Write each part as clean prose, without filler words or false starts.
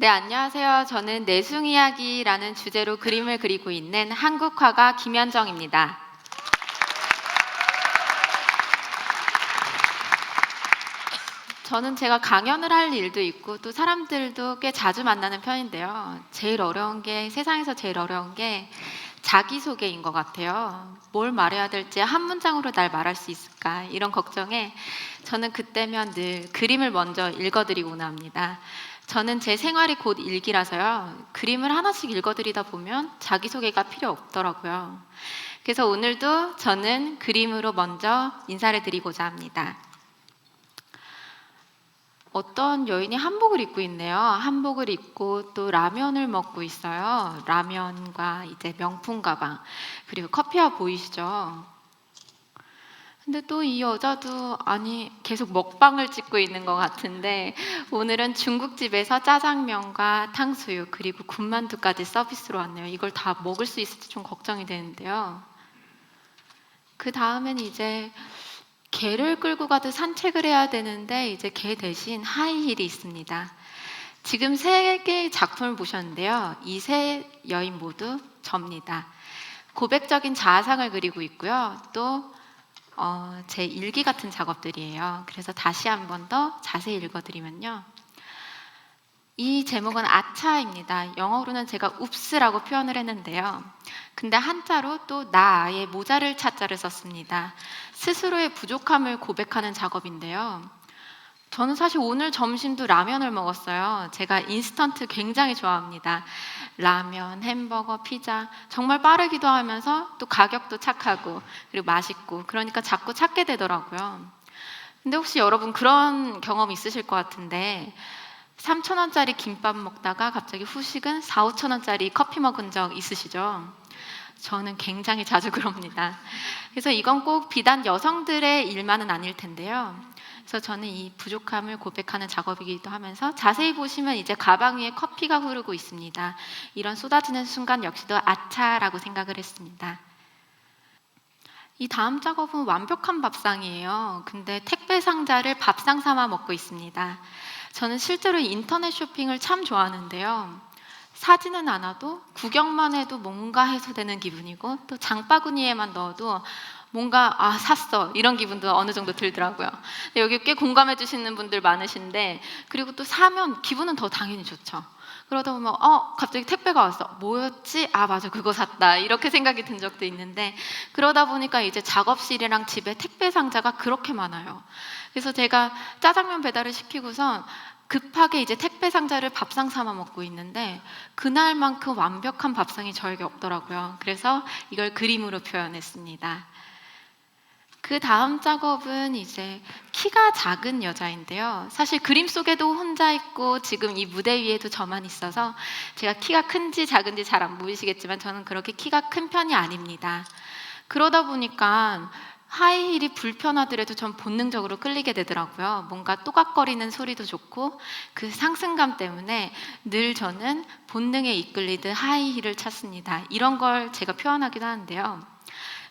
네, 안녕하세요. 저는 내숭 이야기라는 주제로 그림을 그리고 있는 한국화가 김현정입니다. 저는 제가 강연을 할 일도 있고 또 사람들도 꽤 자주 만나는 편인데요. 세상에서 제일 어려운 게 자기소개인 것 같아요. 뭘 말해야 될지 한 문장으로 날 말할 수 있을까 이런 걱정에 저는 그때면 늘 그림을 먼저 읽어드리곤 합니다. 저는 제 생활이 곧 일기라서요. 그림을 하나씩 읽어드리다 보면 자기소개가 필요 없더라고요. 그래서 오늘도 저는 그림으로 먼저 인사를 드리고자 합니다. 어떤 여인이 한복을 입고 있네요. 한복을 입고 또 라면을 먹고 있어요. 라면과 이제 명품 가방, 그리고 커피와 보이시죠? 근데 또 이 여자도 계속 먹방을 찍고 있는 것 같은데 오늘은 중국집에서 짜장면과 탕수육 그리고 군만두까지 서비스로 왔네요. 이걸 다 먹을 수 있을지 좀 걱정이 되는데요. 그 다음엔 이제 개를 끌고 가도 산책을 해야 되는데 이제 개 대신 하이힐이 있습니다. 지금 세 개의 작품을 보셨는데요. 이 세 여인 모두 접니다. 고백적인 자아상을 그리고 있고요. 또 제 일기 같은 작업들이에요. 그래서 다시 한 번 더 자세히 읽어드리면요. 이 제목은 아차입니다. 영어로는 제가 웁스라고 표현을 했는데요. 근데 한자로 또 나의 모자를 찾자를 썼습니다. 스스로의 부족함을 고백하는 작업인데요. 저는 사실 오늘 점심도 라면을 먹었어요. 제가 인스턴트 굉장히 좋아합니다. 라면, 햄버거, 피자 정말 빠르기도 하면서 또 가격도 착하고 그리고 맛있고 그러니까 자꾸 찾게 되더라고요. 근데 혹시 여러분 그런 경험 있으실 것 같은데 3,000원짜리 김밥 먹다가 갑자기 후식은 4,000~5,000원짜리 커피 먹은 적 있으시죠? 저는 굉장히 자주 그럽니다. 그래서 이건 꼭 비단 여성들의 일만은 아닐 텐데요. 그래서 저는 이 부족함을 고백하는 작업이기도 하면서 자세히 보시면 이제 가방 위에 커피가 흐르고 있습니다. 이런 쏟아지는 순간 역시도 아차라고 생각을 했습니다. 이 다음 작업은 완벽한 밥상이에요. 근데 택배 상자를 밥상 삼아 먹고 있습니다. 저는 실제로 인터넷 쇼핑을 참 좋아하는데요. 사지는 않아도 구경만 해도 뭔가 해소되는 기분이고 또 장바구니에만 넣어도 뭔가 샀어 이런 기분도 어느 정도 들더라고요. 여기 꽤 공감해 주시는 분들 많으신데 그리고 또 사면 기분은 더 당연히 좋죠. 그러다 보면 갑자기 택배가 왔어. 뭐였지? 맞아 그거 샀다 이렇게 생각이 든 적도 있는데 그러다 보니까 이제 작업실이랑 집에 택배 상자가 그렇게 많아요. 그래서 제가 짜장면 배달을 시키고선 급하게 이제 택배 상자를 밥상 삼아 먹고 있는데 그날만큼 완벽한 밥상이 저에게 없더라고요. 그래서 이걸 그림으로 표현했습니다. 그 다음 작업은 이제 키가 작은 여자인데요. 사실 그림 속에도 혼자 있고 지금 이 무대 위에도 저만 있어서 제가 키가 큰지 작은지 잘 안 보이시겠지만 저는 그렇게 키가 큰 편이 아닙니다. 그러다 보니까 하이힐이 불편하더라도 전 본능적으로 끌리게 되더라고요. 뭔가 또각거리는 소리도 좋고 그 상승감 때문에 늘 저는 본능에 이끌리듯 하이힐을 찾습니다. 이런 걸 제가 표현하기도 하는데요.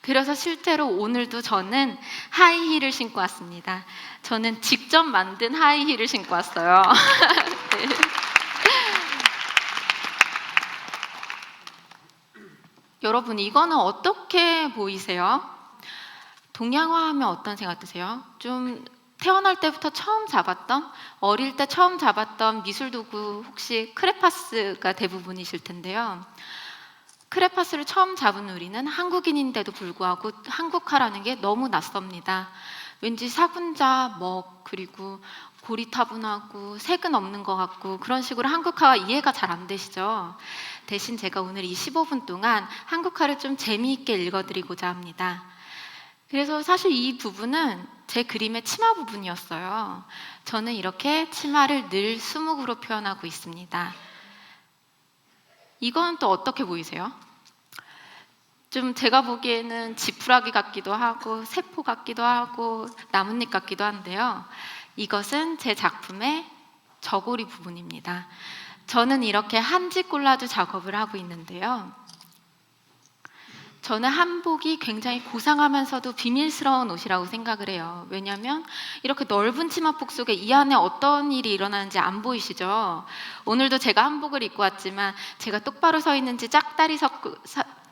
그래서 실제로 오늘도 저는 하이힐을 신고 왔습니다. 저는 직접 만든 하이힐을 신고 왔어요. 네. 여러분 이거는 어떻게 보이세요? 동양화하면 어떤 생각 드세요? 좀 태어날 때부터 처음 잡았던, 어릴 때 처음 잡았던 미술도구 혹시 크레파스가 대부분이실 텐데요. 크레파스를 처음 잡은 우리는 한국인인데도 불구하고 한국화라는 게 너무 낯섭니다. 왠지 사분자, 먹, 그리고 고리타분하고 색은 없는 것 같고 그런 식으로 한국화가 이해가 잘 안 되시죠? 대신 제가 오늘 이 15분 동안 한국화를 좀 재미있게 읽어드리고자 합니다. 그래서 사실 이 부분은 제 그림의 치마 부분이었어요. 저는 이렇게 치마를 늘 수묵으로 표현하고 있습니다. 이건 또 어떻게 보이세요? 좀 제가 보기에는 지푸라기 같기도 하고 세포 같기도 하고 나뭇잎 같기도 한데요. 이것은 제 작품의 저고리 부분입니다. 저는 이렇게 한지 콜라주 작업을 하고 있는데요. 저는 한복이 굉장히 고상하면서도 비밀스러운 옷이라고 생각을 해요. 왜냐하면 이렇게 넓은 치마폭 속에 이 안에 어떤 일이 일어나는지 안 보이시죠? 오늘도 제가 한복을 입고 왔지만 제가 똑바로 서 있는지 짝다리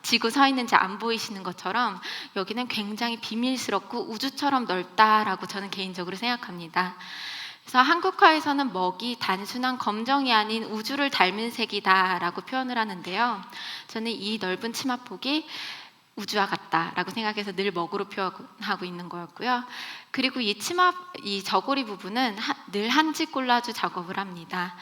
지고 서 있는지 안 보이시는 것처럼 여기는 굉장히 비밀스럽고 우주처럼 넓다라고 저는 개인적으로 생각합니다. 그래서 한국화에서는 먹이 단순한 검정이 아닌 우주를 닮은 색이다라고 표현을 하는데요. 저는 이 넓은 치마폭이 우주와 같다라고 생각해서 늘 먹으로 표현하고 있는 거였고요. 그리고 이 저고리 부분은 늘 한지 콜라주 작업을 합니다.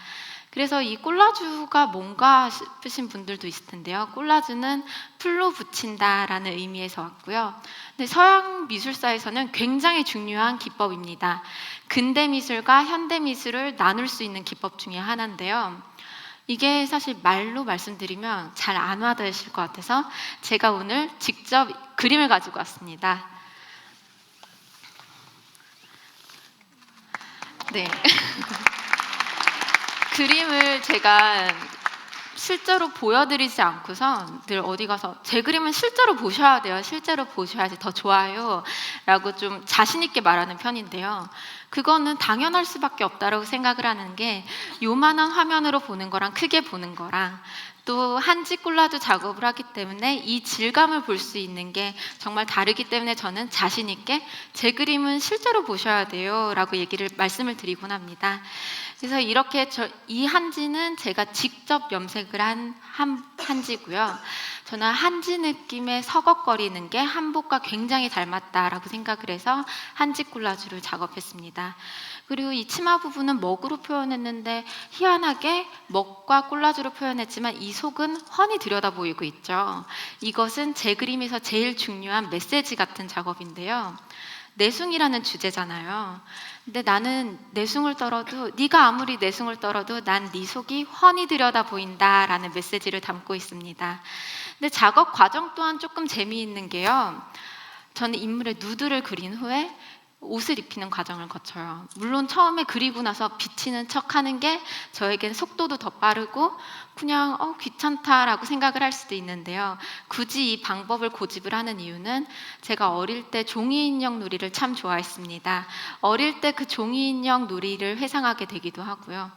그래서 이 콜라주가 뭔가 싶으신 분들도 있을 텐데요. 콜라주는 풀로 붙인다라는 의미에서 왔고요. 근데 서양 미술사에서는 굉장히 중요한 기법입니다. 근대 미술과 현대 미술을 나눌 수 있는 기법 중에 하나인데요. 이게 사실 말로 말씀드리면 잘 안 와닿으실 것 같아서 제가 오늘 직접 그림을 가지고 왔습니다. 네. 그림을 제가 실제로 보여드리지 않고서 늘 어디 가서 제 그림은 실제로 보셔야 돼요. 실제로 보셔야지 더 좋아요 라고 좀 자신 있게 말하는 편인데요. 그거는 당연할 수밖에 없다고 생각을 하는 게 요만한 화면으로 보는 거랑 크게 보는 거랑 또 한지 콜라주 작업을 하기 때문에 이 질감을 볼 수 있는 게 정말 다르기 때문에 저는 자신 있게 제 그림은 실제로 보셔야 돼요 라고 말씀을 드리곤 합니다. 그래서 이렇게 이 한지는 제가 직접 염색을 한 한지고요. 저는 한지 느낌의 서걱거리는 게 한복과 굉장히 닮았다라고 생각을 해서 한지 콜라주를 작업했습니다. 그리고 이 치마 부분은 먹으로 표현했는데 희한하게 먹과 콜라주로 표현했지만 이 속은 훤히 들여다 보이고 있죠. 이것은 제 그림에서 제일 중요한 메시지 같은 작업인데요. 내숭이라는 주제잖아요. 근데 나는 내숭을 떨어도 네가 아무리 내숭을 떨어도 난 네 속이 훤히 들여다 보인다라는 메시지를 담고 있습니다. 근데 작업 과정 또한 조금 재미있는 게요. 저는 인물의 누드를 그린 후에 옷을 입히는 과정을 거쳐요. 물론 처음에 그리고 나서 비치는 척하는 게 저에겐 속도도 더 빠르고 그냥 귀찮다라고 생각을 할 수도 있는데요. 굳이 이 방법을 고집을 하는 이유는 제가 어릴 때 종이인형 놀이를 참 좋아했습니다. 어릴 때 그 종이인형 놀이를 회상하게 되기도 하고요.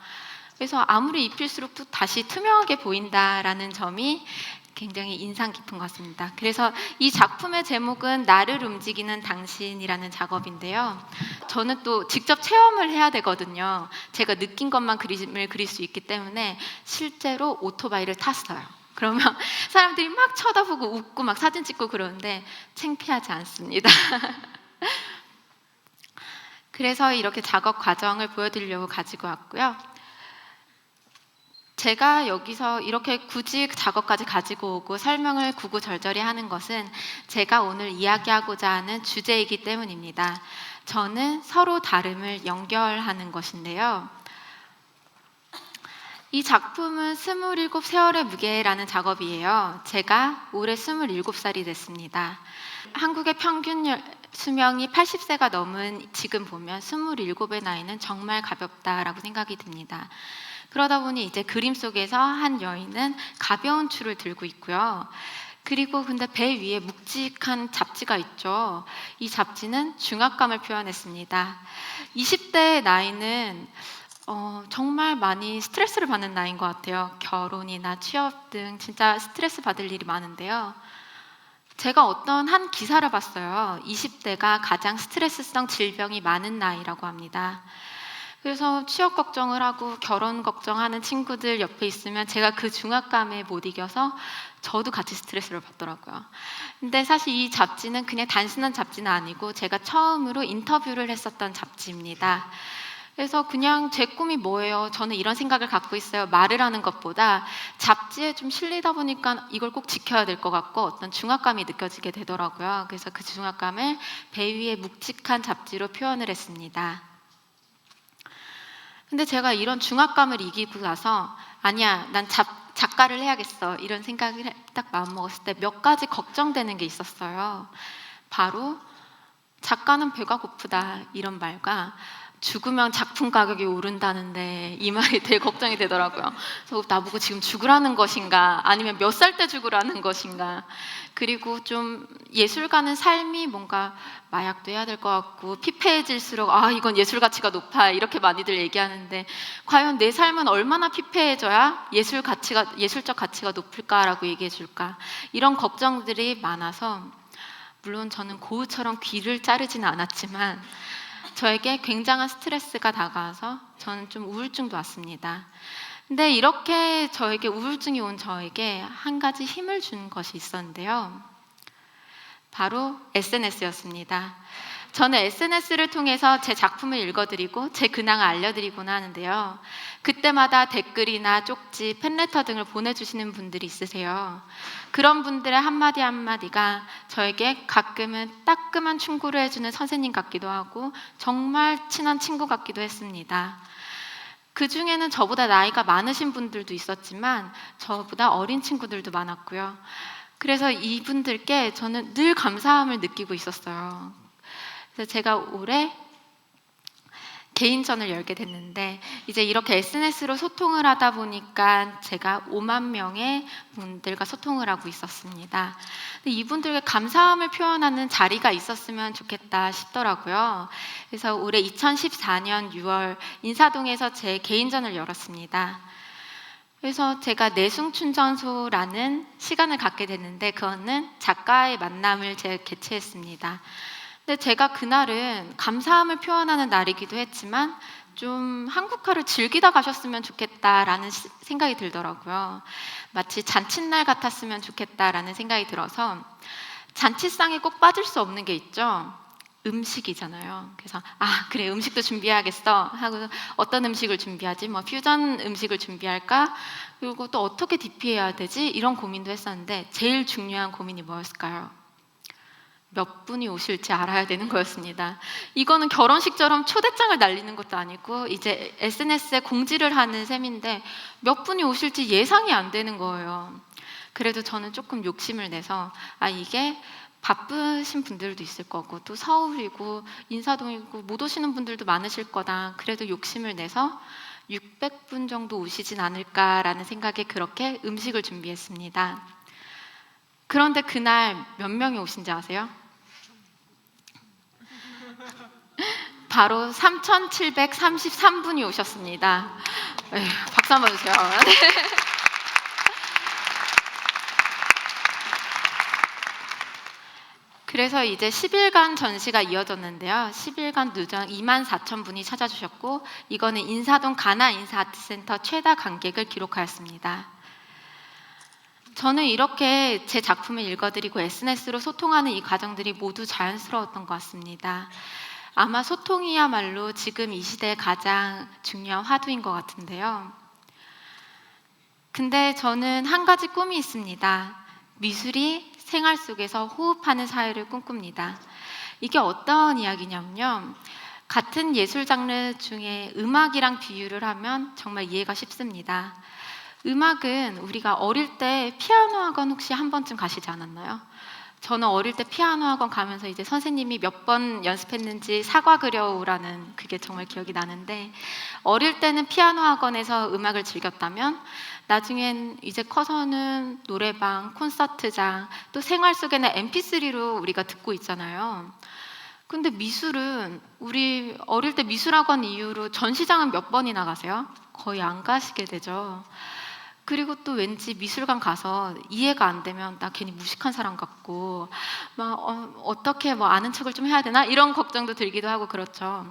그래서 아무리 입힐수록 또 다시 투명하게 보인다라는 점이 굉장히 인상 깊은 것 같습니다. 그래서 이 작품의 제목은 나를 움직이는 당신이라는 작업인데요. 저는 또 직접 체험을 해야 되거든요. 제가 느낀 것만 그림을 그릴 수 있기 때문에 실제로 오토바이를 탔어요. 그러면 사람들이 막 쳐다보고 웃고 막 사진 찍고 그러는데 창피하지 않습니다. 그래서 이렇게 작업 과정을 보여드리려고 가지고 왔고요. 제가 여기서 이렇게 굳이 작업까지 가지고 오고 설명을 구구절절히 하는 것은 제가 오늘 이야기하고자 하는 주제이기 때문입니다. 저는 서로 다름을 연결하는 것인데요. 이 작품은 27 세월의 무게라는 작업이에요. 제가 올해 27살이 됐습니다. 한국의 평균 수명이 80세가 넘은 지금 보면 27의 나이는 정말 가볍다라고 생각이 듭니다. 그러다 보니 이제 그림 속에서 한 여인은 가벼운 추를 들고 있고요. 그리고 근데 배 위에 묵직한 잡지가 있죠. 이 잡지는 중압감을 표현했습니다. 20대의 나이는 정말 많이 스트레스를 받는 나이인 것 같아요. 결혼이나 취업 등 진짜 스트레스 받을 일이 많은데요. 제가 어떤 한 기사를 봤어요. 20대가 가장 스트레스성 질병이 많은 나이라고 합니다. 그래서 취업 걱정을 하고 결혼 걱정하는 친구들 옆에 있으면 제가 그 중압감에 못 이겨서 저도 같이 스트레스를 받더라고요. 근데 사실 이 잡지는 그냥 단순한 잡지는 아니고 제가 처음으로 인터뷰를 했었던 잡지입니다. 그래서 그냥 제 꿈이 뭐예요? 저는 이런 생각을 갖고 있어요. 말을 하는 것보다 잡지에 좀 실리다 보니까 이걸 꼭 지켜야 될 것 같고 어떤 중압감이 느껴지게 되더라고요. 그래서 그 중압감을 배 위에 묵직한 잡지로 표현을 했습니다. 근데 제가 이런 중압감을 이기고 나서 아니야, 난 작가를 해야겠어 이런 생각을 딱 마음먹었을 때 몇 가지 걱정되는 게 있었어요. 바로 작가는 배가 고프다 이런 말과 죽으면 작품 가격이 오른다는데 이 말이 되게 걱정이 되더라고요. 그래서 나보고 지금 죽으라는 것인가 아니면 몇 살 때 죽으라는 것인가. 그리고 좀 예술가는 삶이 뭔가 마약도 해야 될 것 같고 피폐해질수록 이건 예술 가치가 높아 이렇게 많이들 얘기하는데 과연 내 삶은 얼마나 피폐해져야 예술적 가치가 높을까라고 얘기해 줄까. 이런 걱정들이 많아서 물론 저는 고우처럼 귀를 자르지는 않았지만 저에게 굉장한 스트레스가 다가와서 저는 좀 우울증도 왔습니다. 근데 이렇게 저에게 우울증이 온 저에게 한 가지 힘을 준 것이 있었는데요. 바로 SNS였습니다. 저는 SNS를 통해서 제 작품을 읽어드리고 제 근황을 알려드리곤 하는데요. 그때마다 댓글이나 쪽지, 팬레터 등을 보내주시는 분들이 있으세요. 그런 분들의 한마디 한마디가 저에게 가끔은 따끔한 충고를 해주는 선생님 같기도 하고 정말 친한 친구 같기도 했습니다. 그 중에는 저보다 나이가 많으신 분들도 있었지만 저보다 어린 친구들도 많았고요. 그래서 이분들께 저는 늘 감사함을 느끼고 있었어요. 그래서 제가 올해 개인전을 열게 됐는데 이제 이렇게 SNS로 소통을 하다 보니까 제가 5만 명의 분들과 소통을 하고 있었습니다. 근데 이분들께 감사함을 표현하는 자리가 있었으면 좋겠다 싶더라고요. 그래서 올해 2014년 6월 인사동에서 제 개인전을 열었습니다. 그래서 제가 내숭춘전소라는 시간을 갖게 됐는데 그거는 작가의 만남을 제가 개최했습니다. 근데 제가 그날은 감사함을 표현하는 날이기도 했지만 좀 한국화를 즐기다 가셨으면 좋겠다라는 생각이 들더라고요. 마치 잔칫날 같았으면 좋겠다라는 생각이 들어서 잔치상에 꼭 빠질 수 없는 게 있죠. 음식이잖아요. 그래서 그래 음식도 준비해야겠어 하고 어떤 음식을 준비하지? 뭐 퓨전 음식을 준비할까? 그리고 또 어떻게 DP해야 되지? 이런 고민도 했었는데 제일 중요한 고민이 뭐였을까요? 몇 분이 오실지 알아야 되는 거였습니다. 이거는 결혼식처럼 초대장을 날리는 것도 아니고 이제 SNS에 공지를 하는 셈인데 몇 분이 오실지 예상이 안 되는 거예요. 그래도 저는 조금 욕심을 내서 이게 바쁘신 분들도 있을 거고 또 서울이고 인사동이고 못 오시는 분들도 많으실 거다. 그래도 욕심을 내서 600분 정도 오시진 않을까라는 생각에 그렇게 음식을 준비했습니다. 그런데 그날 몇 명이 오신지 아세요? 바로 3,733분이 오셨습니다. 에휴, 박수 한번 주세요. 그래서 이제 10일간 전시가 이어졌는데요. 10일간 누적 24,000분이 찾아주셨고 이거는 인사동 가나인사아트센터 최다 관객을 기록하였습니다. 저는 이렇게 제 작품을 읽어드리고 SNS로 소통하는 이 과정들이 모두 자연스러웠던 것 같습니다. 아마 소통이야말로 지금 이 시대의 가장 중요한 화두인 것 같은데요. 근데 저는 한 가지 꿈이 있습니다. 미술이 생활 속에서 호흡하는 사회를 꿈꿉니다. 이게 어떤 이야기냐면요. 같은 예술 장르 중에 음악이랑 비유를 하면 정말 이해가 쉽습니다. 음악은 우리가 어릴 때 피아노 학원 혹시 한 번쯤 가시지 않았나요? 저는 어릴 때 피아노 학원 가면서 이제 선생님이 몇 번 연습했는지 사과 그려오라는 그게 정말 기억이 나는데 어릴 때는 피아노 학원에서 음악을 즐겼다면 나중엔 이제 커서는 노래방, 콘서트장, 또 생활 속에는 MP3로 우리가 듣고 있잖아요. 근데 미술은 우리 어릴 때 미술학원 이후로 전시장은 몇 번이나 가세요? 거의 안 가시게 되죠. 그리고 또 왠지 미술관 가서 이해가 안 되면 나 괜히 무식한 사람 같고 막 어떻게 뭐 아는 척을 좀 해야 되나 이런 걱정도 들기도 하고 그렇죠.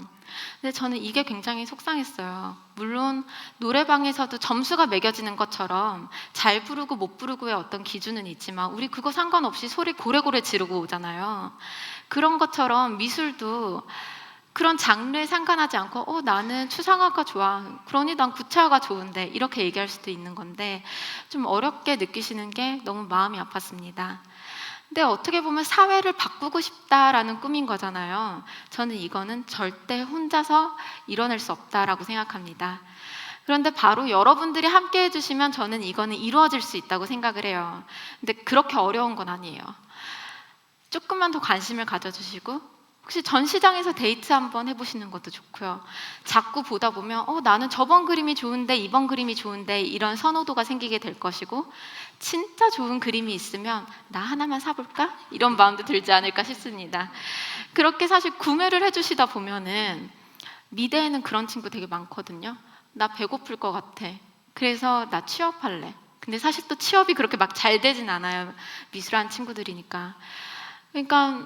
근데 저는 이게 굉장히 속상했어요. 물론 노래방에서도 점수가 매겨지는 것처럼 잘 부르고 못 부르고의 어떤 기준은 있지만 우리 그거 상관없이 소리 고래고래 지르고 오잖아요. 그런 것처럼 미술도 그런 장르에 상관하지 않고 나는 추상화가 좋아. 그러니 난 구체화가 좋은데 이렇게 얘기할 수도 있는 건데 좀 어렵게 느끼시는 게 너무 마음이 아팠습니다. 근데 어떻게 보면 사회를 바꾸고 싶다라는 꿈인 거잖아요. 저는 이거는 절대 혼자서 이뤄낼 수 없다라고 생각합니다. 그런데 바로 여러분들이 함께 해주시면 저는 이거는 이루어질 수 있다고 생각을 해요. 근데 그렇게 어려운 건 아니에요. 조금만 더 관심을 가져주시고 혹시 전시장에서 데이트 한번 해보시는 것도 좋고요. 자꾸 보다 보면 나는 저번 그림이 좋은데 이번 그림이 좋은데 이런 선호도가 생기게 될 것이고, 진짜 좋은 그림이 있으면 나 하나만 사볼까? 이런 마음도 들지 않을까 싶습니다. 그렇게 사실 구매를 해주시다 보면은 미대에는 그런 친구 되게 많거든요. 나 배고플 것 같아. 그래서 나 취업할래. 근데 사실 또 취업이 그렇게 막 잘 되진 않아요. 미술하는 친구들이니까. 그러니까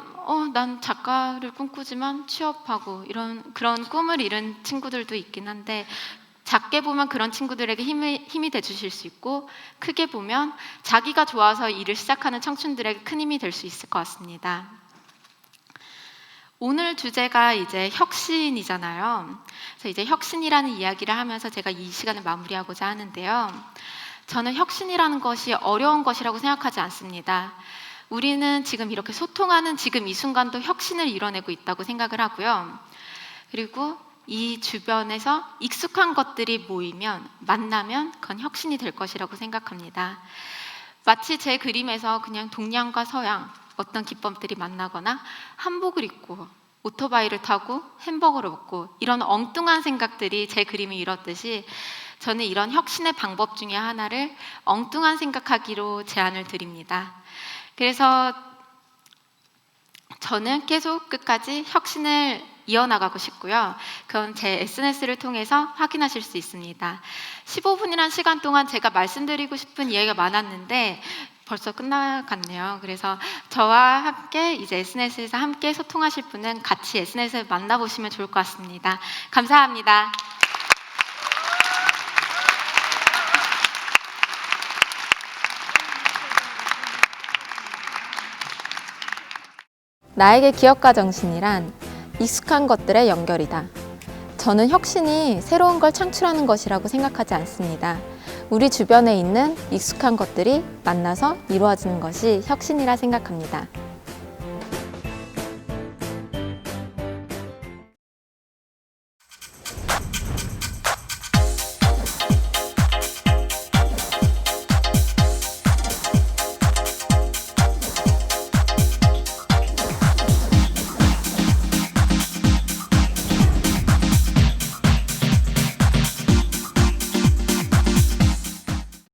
난 작가를 꿈꾸지만 취업하고 그런 꿈을 이룬 친구들도 있긴 한데, 작게 보면 그런 친구들에게 힘이 돼 주실 수 있고, 크게 보면 자기가 좋아서 일을 시작하는 청춘들에게 큰 힘이 될 수 있을 것 같습니다. 오늘 주제가 이제 혁신이잖아요. 그래서 이제 혁신이라는 이야기를 하면서 제가 이 시간을 마무리하고자 하는데요. 저는 혁신이라는 것이 어려운 것이라고 생각하지 않습니다. 우리는 지금 이렇게 소통하는 지금 이 순간도 혁신을 이뤄내고 있다고 생각을 하고요. 그리고 이 주변에서 익숙한 것들이 모이면, 만나면 그건 혁신이 될 것이라고 생각합니다. 마치 제 그림에서 그냥 동양과 서양 어떤 기법들이 만나거나 한복을 입고 오토바이를 타고 햄버거를 먹고 이런 엉뚱한 생각들이 제 그림을 이뤘듯이, 저는 이런 혁신의 방법 중에 하나를 엉뚱한 생각하기로 제안을 드립니다. 그래서 저는 계속 끝까지 혁신을 이어나가고 싶고요. 그건 제 SNS를 통해서 확인하실 수 있습니다. 15분이라는 시간 동안 제가 말씀드리고 싶은 이야기가 많았는데 벌써 끝나갔네요. 그래서 저와 함께 이제 SNS에서 함께 소통하실 분은 같이 SNS에서 만나보시면 좋을 것 같습니다. 감사합니다. 나에게 기업가 정신이란 익숙한 것들의 연결이다. 저는 혁신이 새로운 걸 창출하는 것이라고 생각하지 않습니다. 우리 주변에 있는 익숙한 것들이 만나서 이루어지는 것이 혁신이라 생각합니다.